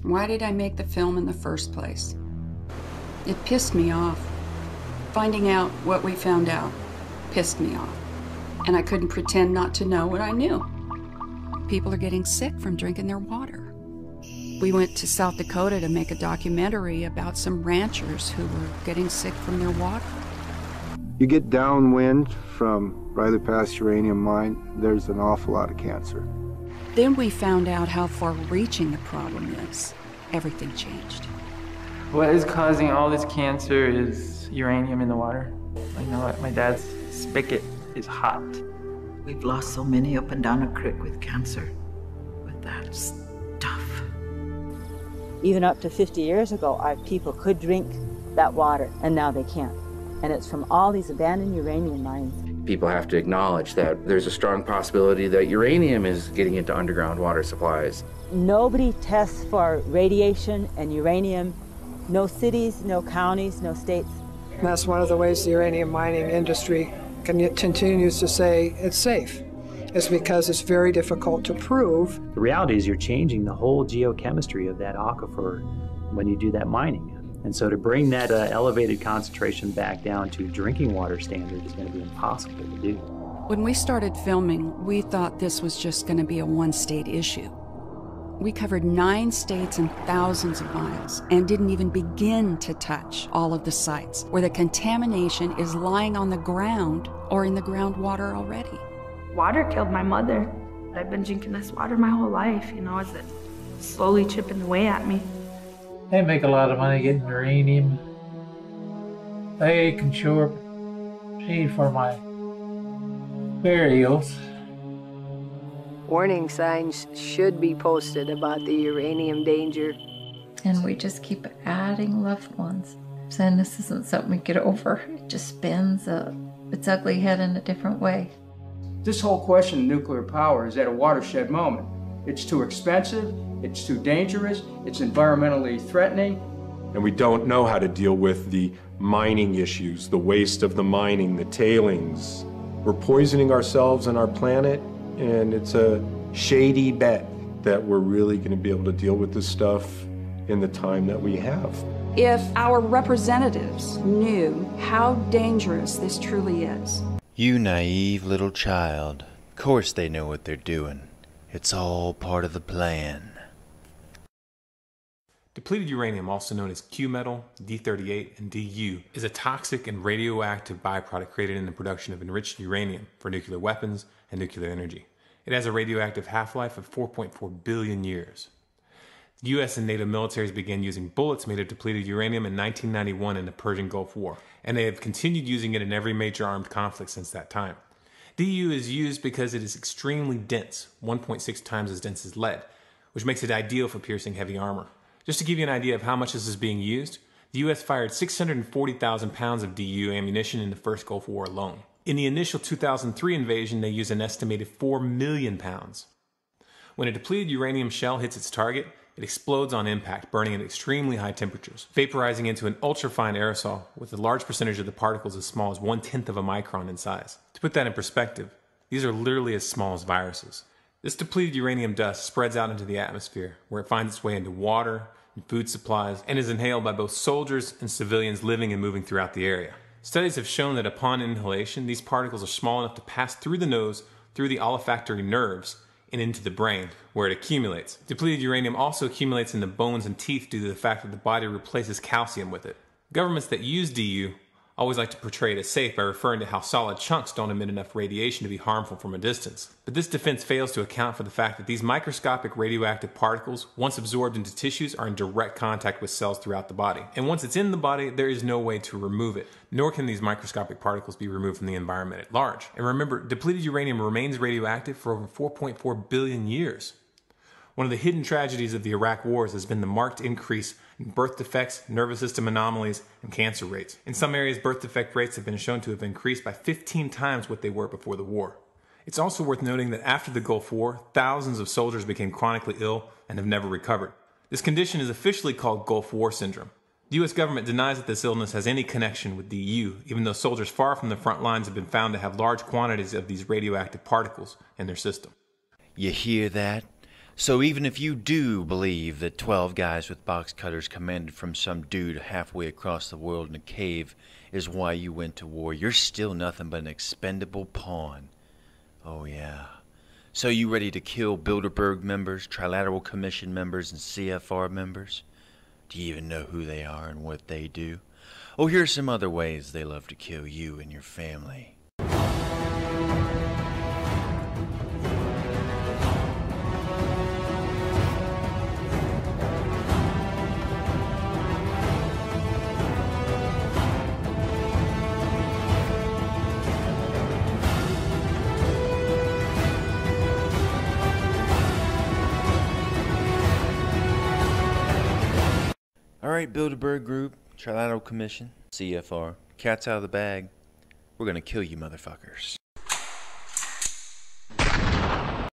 Why did I make the film in the first place? It pissed me off. Finding out what we found out pissed me off. And I couldn't pretend not to know what I knew. People are getting sick from drinking their water. We went to South Dakota to make a documentary about some ranchers who were getting sick from their water. You get downwind from Riley Pass uranium mine, there's an awful lot of cancer. Then we found out how far-reaching the problem is. Everything changed. What is causing all this cancer is uranium in the water. I know it. My dad's spigot is hot. We've lost so many up and down a creek with cancer, with that stuff. Even up to 50 years ago, our people could drink that water, and now they can't. And it's from all these abandoned uranium mines. People have to acknowledge that there's a strong possibility that uranium is getting into underground water supplies. Nobody tests for radiation and uranium. No cities, no counties, no states. And that's one of the ways the uranium mining industry continues to say it's safe. It's because it's very difficult to prove. The reality is you're changing the whole geochemistry of that aquifer when you do that mining. And so to bring that elevated concentration back down to drinking water standard is going to be impossible to do. When we started filming, we thought this was just going to be a one-state issue. We covered 9 states and thousands of miles and didn't even begin to touch all of the sites where the contamination is lying on the ground or in the groundwater already. Water killed my mother. I've been drinking this water my whole life, you know, as it's slowly chipping away at me. They make a lot of money getting uranium. They can sure pay for my burials. Warning signs should be posted about the uranium danger. And we just keep adding loved ones. Saying this isn't something we get over. It just spins its ugly head in a different way. This whole question of nuclear power is at a watershed moment. It's too expensive, it's too dangerous, it's environmentally threatening. And we don't know how to deal with the mining issues, the waste of the mining, the tailings. We're poisoning ourselves and our planet, and it's a shady bet that we're really going to be able to deal with this stuff in the time that we have. If our representatives knew how dangerous this truly is. You naive little child. Of course they know what they're doing. It's all part of the plan. Depleted uranium, also known as Q metal, D38, and DU, is a toxic and radioactive byproduct created in the production of enriched uranium for nuclear weapons and nuclear energy. It has a radioactive half-life of 4.4 billion years. The US and NATO militaries began using bullets made of depleted uranium in 1991 in the Persian Gulf War, and they have continued using it in every major armed conflict since that time. DU is used because it is extremely dense, 1.6 times as dense as lead, which makes it ideal for piercing heavy armor. Just to give you an idea of how much this is being used, the US fired 640,000 pounds of DU ammunition in the first Gulf War alone. In the initial 2003 invasion, they used an estimated 4 million pounds. When a depleted uranium shell hits its target, it explodes on impact, burning at extremely high temperatures, vaporizing into an ultrafine aerosol with a large percentage of the particles as small as 1/10 of a micron in size. To put that in perspective, these are literally as small as viruses. This depleted uranium dust spreads out into the atmosphere, where it finds its way into water and food supplies, and is inhaled by both soldiers and civilians living and moving throughout the area. Studies have shown that upon inhalation, these particles are small enough to pass through the nose, through the olfactory nerves, and into the brain, where it accumulates. Depleted uranium also accumulates in the bones and teeth due to the fact that the body replaces calcium with it. Governments that use DU always like to portray it as safe by referring to how solid chunks don't emit enough radiation to be harmful from a distance. But this defense fails to account for the fact that these microscopic radioactive particles, once absorbed into tissues, are in direct contact with cells throughout the body. And once it's in the body, there is no way to remove it, nor can these microscopic particles be removed from the environment at large. And remember, depleted uranium remains radioactive for over 4.4 billion years. One of the hidden tragedies of the Iraq wars has been the marked increase in birth defects, nervous system anomalies, and cancer rates. In some areas, birth defect rates have been shown to have increased by 15 times what they were before the war. It's also worth noting that after the Gulf War, thousands of soldiers became chronically ill and have never recovered. This condition is officially called Gulf War syndrome. The US government denies that this illness has any connection with DU, even though soldiers far from the front lines have been found to have large quantities of these radioactive particles in their system. You hear that? So even if you do believe that 12 guys with box cutters commanded from some dude halfway across the world in a cave is why you went to war, you're still nothing but an expendable pawn. Oh yeah. So you ready to kill Bilderberg members, Trilateral Commission members, and CFR members? Do you even know who they are and what they do? Oh, here's some other ways they love to kill you and your family. Alright, Bilderberg Group, Trilateral Commission, CFR, cat's out of the bag. We're gonna kill you motherfuckers.